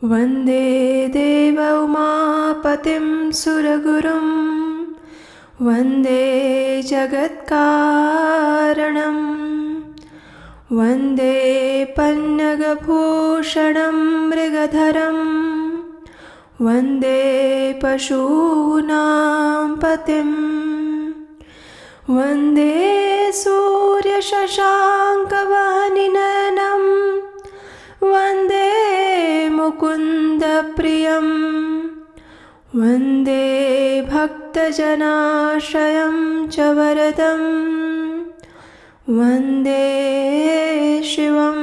वन्दे देव उमापतिं सुरगुरुं वन्दे जगत्कारणं वन्दे पन्नगभूषणं मृगधरं वन्दे पशूनां पतिं वन्दे सूर्यशशाङ्कवानिनयनं वन्दे मुकुन्दप्रियं वन्दे भक्तजनाश्रयं च वरदं वन्दे शिवं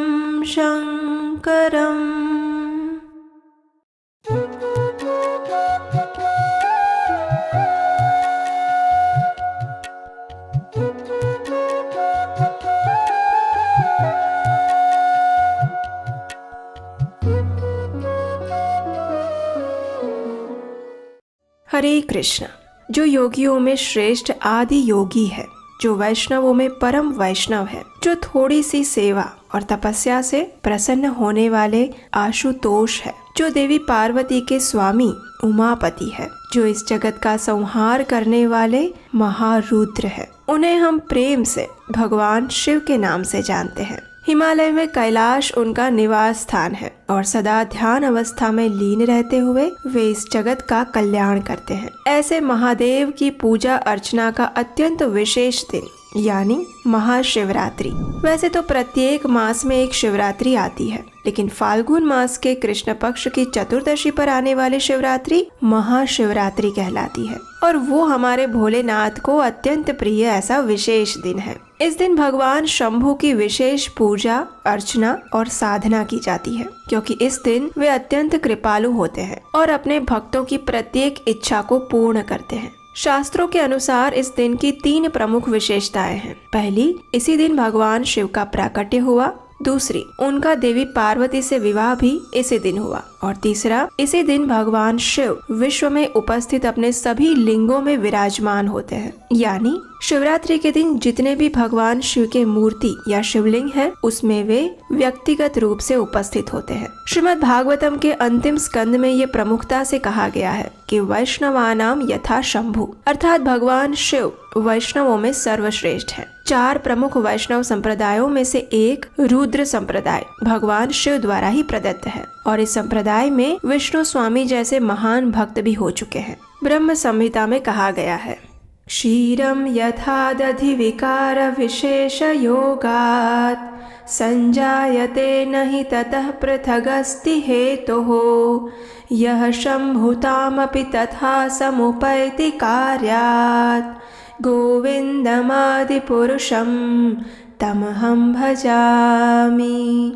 शङ्करम्। हरे कृष्ण। जो योगियों में श्रेष्ठ आदि योगी है, जो वैष्णवों में परम वैष्णव है, जो थोड़ी सी सेवा और तपस्या से प्रसन्न होने वाले आशुतोष है, जो देवी पार्वती के स्वामी उमापति है, जो इस जगत का संहार करने वाले महारुद्र है, उन्हें हम प्रेम से भगवान शिव के नाम से जानते हैं। हिमालय में कैलाश उनका निवास स्थान है और सदा ध्यान अवस्था में लीन रहते हुए वे इस जगत का कल्याण करते हैं। ऐसे महादेव की पूजा अर्चना का अत्यंत विशेष दिन यानी महाशिवरात्रि। वैसे तो प्रत्येक मास में एक शिवरात्रि आती है, लेकिन फाल्गुन मास के कृष्ण पक्ष की चतुर्दशी पर आने वाली शिवरात्रि महाशिवरात्रि कहलाती है और वो हमारे भोलेनाथ को अत्यंत प्रिय ऐसा विशेष दिन है। इस दिन भगवान शंभु की विशेष पूजा अर्चना और साधना की जाती है, क्योंकि इस दिन वे अत्यंत कृपालु होते हैं और अपने भक्तों की प्रत्येक इच्छा को पूर्ण करते हैं। शास्त्रों के अनुसार इस दिन की 3 प्रमुख विशेषताएं हैं। पहली, इसी दिन भगवान शिव का प्राकट्य हुआ। दूसरी, उनका देवी पार्वती से विवाह भी इसी दिन हुआ। और तीसरा, इसी दिन भगवान शिव विश्व में उपस्थित अपने सभी लिंगों में विराजमान होते हैं। यानी शिवरात्रि के दिन जितने भी भगवान शिव के मूर्ति या शिवलिंग है, उसमें वे व्यक्तिगत रूप से उपस्थित होते हैं। श्रीमद् भागवतम के अंतिम स्कंद में ये प्रमुखता से कहा गया है कि वैष्णवानाम यथा शंभु, अर्थात भगवान शिव वैष्णवों में सर्वश्रेष्ठ है। 4 प्रमुख वैष्णव संप्रदायों में से एक रुद्र संप्रदाय भगवान शिव द्वारा ही प्रदत्त है और इस संप्रदाय में विष्णु स्वामी जैसे महान भक्त भी हो चुके हैं। ब्रह्म संहिता में कहा गया है, क्षीरं यथा दधि विकार विशेष योगात् संजायते नहि ततः पृथगस्ति हेतुः यः शम्भुतामपि तथा समुपैति कार्यात् गोविन्दमादिपुरुषं तमहं भजामि।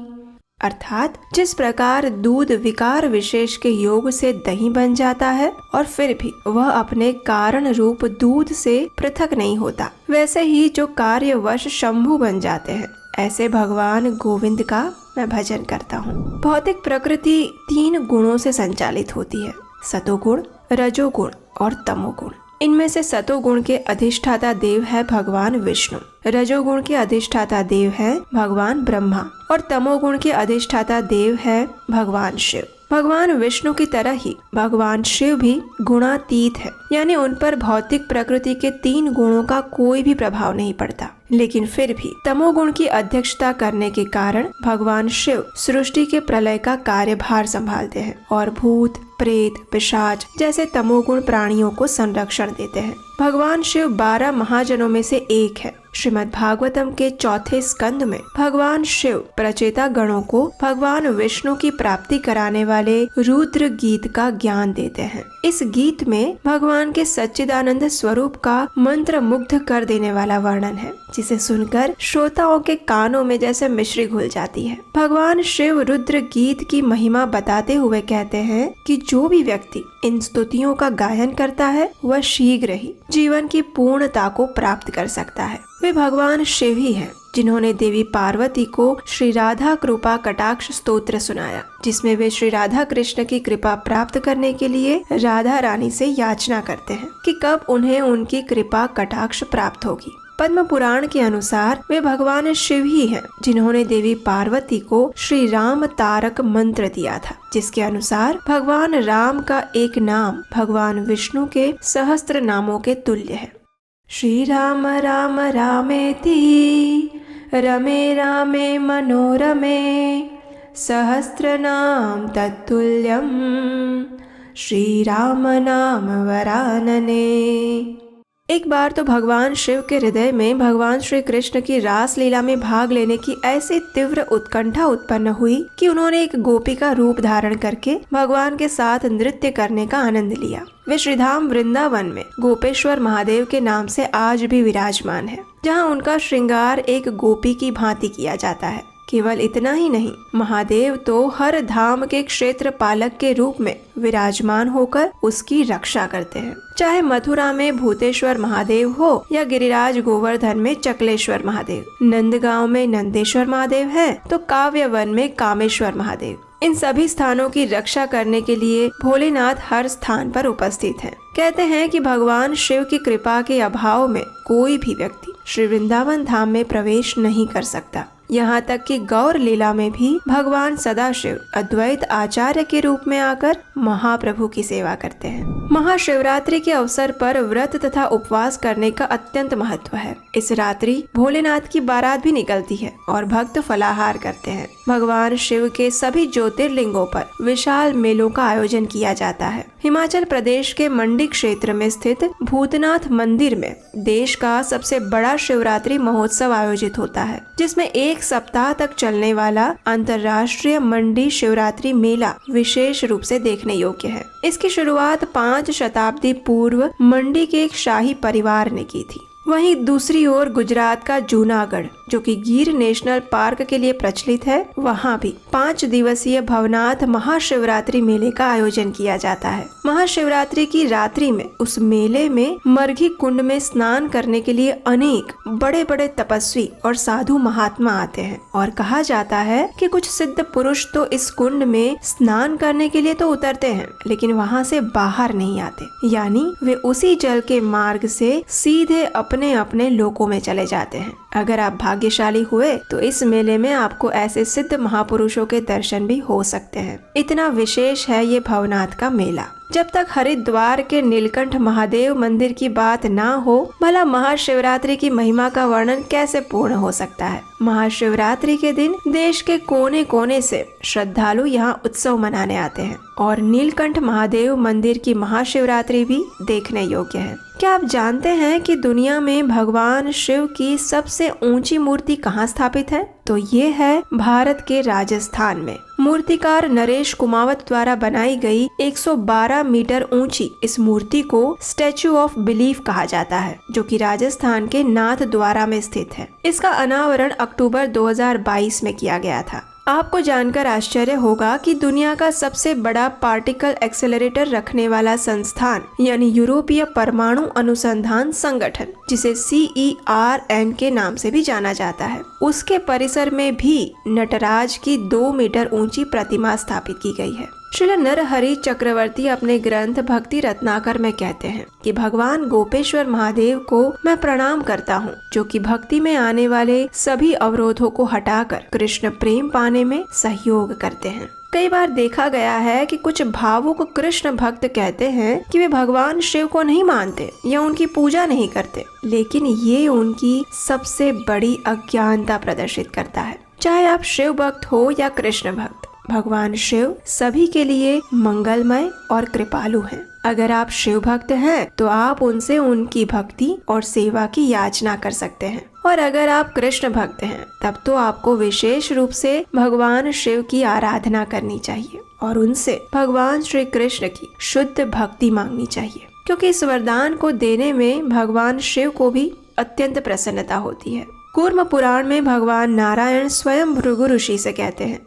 अर्थात जिस प्रकार दूध विकार विशेष के योग से दही बन जाता है और फिर भी वह अपने कारण रूप दूध से पृथक नहीं होता, वैसे ही जो कार्यवश शंभु बन जाते हैं, ऐसे भगवान गोविंद का मैं भजन करता हूँ। भौतिक प्रकृति 3 गुणों से संचालित होती है, सतोगुण, रजोगुण और तमोगुण। इनमें से सतोगुण के अधिष्ठाता देव है भगवान विष्णु, रजोगुण के अधिष्ठाता देव है भगवान ब्रह्मा और तमोगुण के अधिष्ठाता देव है भगवान शिव। भगवान विष्णु की तरह ही भगवान शिव भी गुणातीत है, यानी उन पर भौतिक प्रकृति के 3 गुणों का कोई भी प्रभाव नहीं पड़ता, लेकिन फिर भी तमोगुण की अध्यक्षता करने के कारण भगवान शिव सृष्टि के प्रलय का कार्यभार संभालते हैं और भूत, प्रेत, पिशाच जैसे तमोगुण प्राणियों को संरक्षण देते हैं। भगवान शिव 12 महाजनों में से एक है। श्रीमद् भागवतम के 4थे स्कंद में भगवान शिव प्रचेता गणों को भगवान विष्णु की प्राप्ति कराने वाले रुद्र गीत का ज्ञान देते हैं। इस गीत में भगवान के सच्चिदानंद स्वरूप का मंत्र मुग्ध कर देने वाला वर्णन है, जिसे सुनकर श्रोताओं के कानों में जैसे मिश्री घुल जाती है। भगवान शिव रुद्र गीत की महिमा बताते हुए कहते हैं कि जो भी व्यक्ति इन स्तुतियों का गायन करता है, वह शीघ्र ही जीवन की पूर्णता को प्राप्त कर सकता है। वे भगवान शिव ही हैं जिन्होंने देवी पार्वती को श्री राधा कृपा कटाक्ष स्तोत्र सुनाया, जिसमें वे श्री राधा कृष्ण की कृपा प्राप्त करने के लिए राधा रानी से याचना करते हैं कि कब उन्हें उनकी कृपा कटाक्ष प्राप्त होगी। पद्म पुराण के अनुसार वे भगवान शिव ही हैं, जिन्होंने देवी पार्वती को श्री राम तारक मंत्र दिया था, जिसके अनुसार भगवान राम का एक नाम भगवान विष्णु के सहस्त्र नामों के तुल्य है। श्री राम राम रामेति रमे रामे मनोरमे सहस्रनाम तत्तुल्यम श्री राम नाम वरानने। एक बार तो भगवान शिव के हृदय में भगवान श्री कृष्ण की रास लीला में भाग लेने की ऐसी तीव्र उत्कंठा उत्पन्न हुई कि उन्होंने एक गोपी का रूप धारण करके भगवान के साथ नृत्य करने का आनंद लिया। वे श्रीधाम वृंदावन में गोपेश्वर महादेव के नाम से आज भी विराजमान है, जहाँ उनका श्रृंगार एक गोपी की भांति किया जाता है। केवल इतना ही नहीं, महादेव तो हर धाम के क्षेत्र पालक के रूप में विराजमान होकर उसकी रक्षा करते हैं। चाहे मथुरा में भूतेश्वर महादेव हो या गिरिराज गोवर्धन में चकलेश्वर महादेव, नंदगांव में नंदेश्वर महादेव है तो काव्यवन में कामेश्वर महादेव। इन सभी स्थानों की रक्षा करने के लिए भोलेनाथ हर स्थान पर उपस्थित हैं। कहते हैं कि भगवान शिव की कृपा के अभाव में कोई भी व्यक्ति श्री वृंदावन धाम में प्रवेश नहीं कर सकता। यहाँ तक कि गौर लीला में भी भगवान सदाशिव अद्वैत आचार्य के रूप में आकर महाप्रभु की सेवा करते हैं। महाशिवरात्रि के अवसर पर व्रत तथा उपवास करने का अत्यंत महत्व है। इस रात्रि भोलेनाथ की बारात भी निकलती है और भक्त फलाहार करते हैं। भगवान शिव के सभी ज्योतिर्लिंगों पर विशाल मेलों का आयोजन किया जाता है। हिमाचल प्रदेश के मंडी क्षेत्र में स्थित भूतनाथ मंदिर में देश का सबसे बड़ा शिवरात्रि महोत्सव आयोजित होता है, जिसमें एक सप्ताह तक चलने वाला अंतर्राष्ट्रीय मंडी शिवरात्रि मेला विशेष रूप से देखने योग्य है। इसकी शुरुआत 5 शताब्दी पूर्व मंडी के एक शाही परिवार ने की थी। वहीं दूसरी ओर गुजरात का जूनागढ़, जो कि गिर नेशनल पार्क के लिए प्रचलित है, वहाँ भी 5 दिवसीय भवनाथ महाशिवरात्रि मेले का आयोजन किया जाता है। महाशिवरात्रि की रात्रि में उस मेले में मरघी कुंड में स्नान करने के लिए अनेक बड़े बड़े तपस्वी और साधु महात्मा आते हैं और कहा जाता है कि कुछ सिद्ध पुरुष तो इस कुंड में स्नान करने के लिए तो उतरते हैं, लेकिन वहाँ से बाहर नहीं आते, यानी वे उसी जल के मार्ग से सीधे अपने अपने लोकों में चले जाते हैं। अगर आप भाग्यशाली हुए तो इस मेले में आपको ऐसे सिद्ध महापुरुषों के दर्शन भी हो सकते हैं। इतना विशेष है ये भवनाथ का मेला। जब तक हरिद्वार के नीलकंठ महादेव मंदिर की बात ना हो, भला महाशिवरात्रि की महिमा का वर्णन कैसे पूर्ण हो सकता है। महाशिवरात्रि के दिन देश के कोने कोने से श्रद्धालु यहाँ उत्सव मनाने आते हैं और नीलकंठ महादेव मंदिर की महाशिवरात्रि भी देखने योग्य है। क्या आप जानते हैं कि दुनिया में भगवान शिव की सबसे ऊंची मूर्ति कहाँ स्थापित है? तो ये है भारत के राजस्थान में। मूर्तिकार नरेश कुमावत द्वारा बनाई गई 112 मीटर ऊंची इस मूर्ति को स्टैचू ऑफ बिलीफ कहा जाता है, जो कि राजस्थान के नाथ द्वारा में स्थित है। इसका अनावरण अक्टूबर 2022 में किया गया था। आपको जानकर आश्चर्य होगा कि दुनिया का सबसे बड़ा पार्टिकल एक्सेलरेटर रखने वाला संस्थान यानी यूरोपीय परमाणु अनुसंधान संगठन, जिसे CERN के नाम से भी जाना जाता है, उसके परिसर में भी नटराज की 2 मीटर ऊंची प्रतिमा स्थापित की गई है। श्री नरहरि चक्रवर्ती अपने ग्रंथ भक्ति रत्नाकर में कहते हैं कि भगवान गोपेश्वर महादेव को मैं प्रणाम करता हूँ, जो कि भक्ति में आने वाले सभी अवरोधों को हटाकर कृष्ण प्रेम पाने में सहयोग करते हैं। कई बार देखा गया है कि कुछ भावुक कृष्ण भक्त कहते हैं कि वे भगवान शिव को नहीं मानते या उनकी पूजा नहीं करते, लेकिन ये उनकी सबसे बड़ी अज्ञानता प्रदर्शित करता है। चाहे आप शिव भक्त हो या कृष्ण भक्त, भगवान शिव सभी के लिए मंगलमय और कृपालु हैं। अगर आप शिव भक्त हैं तो आप उनसे उनकी भक्ति और सेवा की याचना कर सकते हैं, और अगर आप कृष्ण भक्त हैं तब तो आपको विशेष रूप से भगवान शिव की आराधना करनी चाहिए और उनसे भगवान श्री कृष्ण की शुद्ध भक्ति मांगनी चाहिए, क्योंकि इस वरदान को देने में भगवान शिव को भी अत्यंत प्रसन्नता होती है। कूर्म पुराण में भगवान नारायण स्वयं भृगु ऋषि से कहते हैं,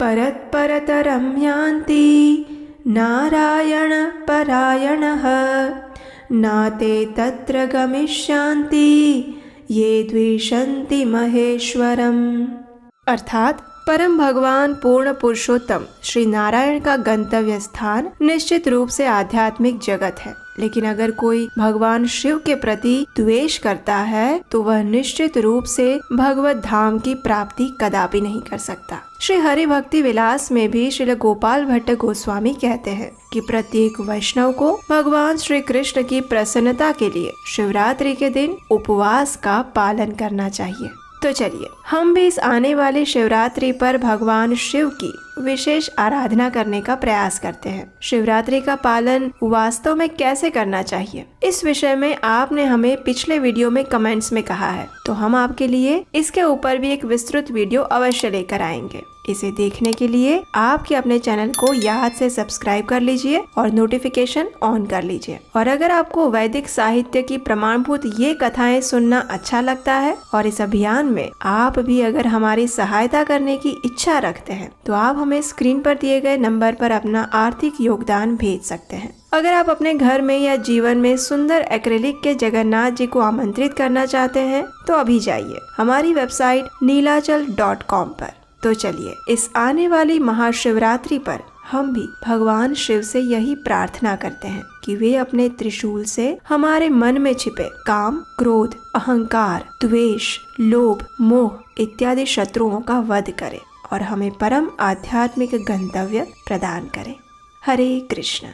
परत परतरं यान्ति नारायण परायणः नाते तत्र गमिष्यन्ति ये द्विषन्ति महेश्वरम। अर्थात परम भगवान पूर्ण पुरुषोत्तम श्री नारायण का गंतव्य स्थान निश्चित रूप से आध्यात्मिक जगत है, लेकिन अगर कोई भगवान शिव के प्रति द्वेष करता है तो वह निश्चित रूप से भगवत धाम की प्राप्ति कदापि नहीं कर सकता। श्री हरि भक्ति विलास में भी श्री गोपाल भट्ट गोस्वामी कहते हैं कि प्रत्येक वैष्णव को भगवान श्री कृष्ण की प्रसन्नता के लिए शिवरात्रि के दिन उपवास का पालन करना चाहिए। तो चलिए हम भी इस आने वाली शिवरात्रि पर भगवान शिव की विशेष आराधना करने का प्रयास करते हैं। शिवरात्रि का पालन वास्तव में कैसे करना चाहिए, इस विषय में आपने हमें पिछले वीडियो में कमेंट्स में कहा है, तो हम आपके लिए इसके ऊपर भी एक विस्तृत वीडियो अवश्य लेकर आएंगे। इसे देखने के लिए आपके अपने चैनल को याद से सब्सक्राइब कर लीजिए और नोटिफिकेशन ऑन कर लीजिए। और अगर आपको वैदिक साहित्य की प्रमाणभूत ये कथाएं सुनना अच्छा लगता है और इस अभियान में आप भी अगर हमारी सहायता करने की इच्छा रखते हैं तो आप हमें स्क्रीन पर दिए गए नंबर पर अपना आर्थिक योगदान भेज सकते हैं। अगर आप अपने घर में या जीवन में सुंदर एक्रेलिक के जगन्नाथ जी को आमंत्रित करना चाहते हैं तो अभी जाइए हमारी वेबसाइट नीलाचल.com पर। तो चलिए इस आने वाली महाशिवरात्रि पर हम भी भगवान शिव से यही प्रार्थना करते हैं कि वे अपने त्रिशूल से हमारे मन में छिपे काम, क्रोध, अहंकार, द्वेष, लोभ, मोह इत्यादि शत्रुओं का वध करें और हमें परम आध्यात्मिक गंतव्य प्रदान करें। हरे कृष्ण।